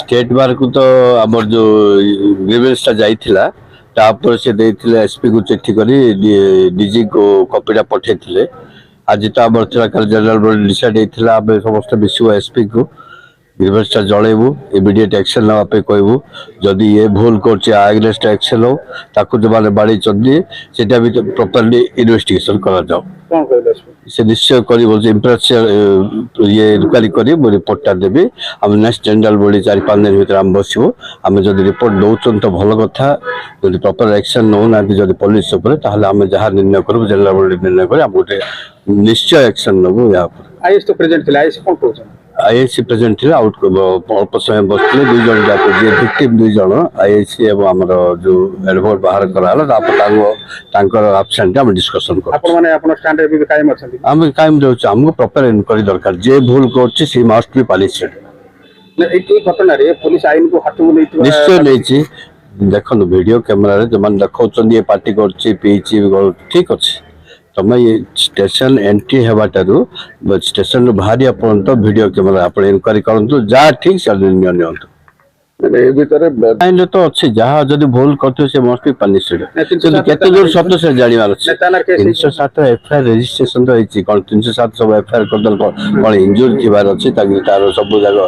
State bar को तो आम जो ग्रीवेंसटा जाइथिला तापर से देथिले एसपी को चिट्ठी करी डीजी को कॉपीटा पठेथिले। आज तो आम कल जनरल बॉडी डिसाइड होता आम समस्त मिसू एसपी को ग्रीवेंसटा जलैबू इमिडिएट एक्शन ना कहबू जदि ये भूल कर अगेंस्ट एक्शन हो ताकू जो मैंने बाड़ी सेटा भी प्रॉपर्ली इन्वेस्टिगेशन करा जाओ से निश्चय कर ये इनक्वारी कर रिपोर्टा देवी आम नेक्स्ट जनरल बॉडी 4-5 दिन भर आम बसबू आम जो रिपोर्ट दौन तो भल कथा जो प्रॉपर एक्शन नौना जो पुलिस आम जहाँ निर्णय करूँ जनरल बॉडी निर्णय कर गोटे निश्चय एक्शन नबू या आईएस तो प्रेजेंट थिला आईएस कोन कहउछ आईएससी प्रेजेंट थे आउट अल्प समय बसते 2 जन जाक विक्टिम 2 जन आईएससी एवं आमर जो एडवोकेट बाहर कराला आब्सेंट हम डिस्कशन कर आपण माने आपण स्टैंड रे भी कायम अछंती हम कायम रहउछ हमको प्रॉपर इनक्वारी दरकार जे भूल करछि सी मस्ट बी पनिश्ड एई घटना रे पुलिस आईन को हाथ लेइतबा निश्चय लेछि देखन वीडियो कैमरा रे जे मान देखौछन ये पार्टी करछि पीछि ठीक अछि तमे ये स्टेशन एंट्री हेबाटारू स्टेशन बाहरी पर्यंत वीडियो कैमरा आप इनक्वारी करंतु जा ठीक से निर्णय नियंतु ए भीतर आइन तो अच्छे जहाँ जदि भूल करते से मस्ट बी पनिश्ड केते दूर सत्य से जानिबार अछि 307 एफआईआर रजिस्ट्रेशन तो होइछि कोन 307 सब एफआईआर करदल कोन इंजुरी थिबार अछि ताकि तार सब जगह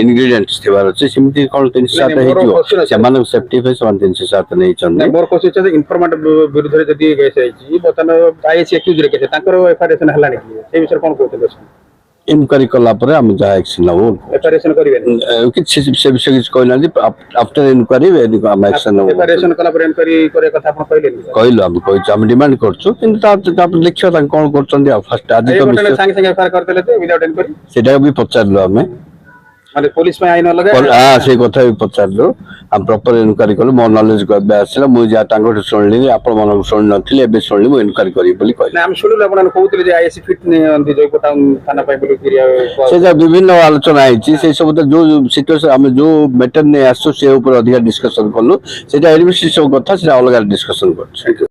इनग्रेडिएंट्स थिबार अछि सिमति कोन 307 हेतियो समान सेफ्टी पे समान 307 नै चंदे मोर कोशिश छै इन्फॉर्मेंट विरुद्ध रे जदि गैस आइछि बतन आईएससी एक्यूज रे केसे ताकर एफआईआर हला नै ए विषय कोन कहते इनक्वारी कला पर हम जहाँ एक्शन नबू एफआईआर करिवे किछ से विषय किछ कहना आफ्टर इनक्वारी हम एक्शन नबू एफआईआर कला पर इनक्वारी करे कथा आपण कहलो हम कहछु हम डिमांड करछु किंतु ता देखियो ता कोन करछन फर्स्ट आज तो संगे संगे एफआईआर करतेले तो विदाउट इनक्वारी सेटा भी पचारलो हमें माने पुलिस में आइन लगे हां से कथा भी पचारलो हम प्रॉपर इनक्वारी करलो मोर नॉलेज को आसला मु जा टांगो सुनली आपण मन सुन नथिले एबे सुनली मु इनक्वारी करी बोली कहले ना हम सुनलो आपण कहउतले जे आईएससी फिट ने अंति जय कोटा थाना पाई बोली क्रिया से जा विभिन्न आलोचना आइछि से सब तो जो सिचुएशन हम जो मैटर ने आसो से ऊपर अधिक डिस्कशन करलो सेटा एडमिनिस्ट्रेशन कथा से अलग डिस्कशन करछ।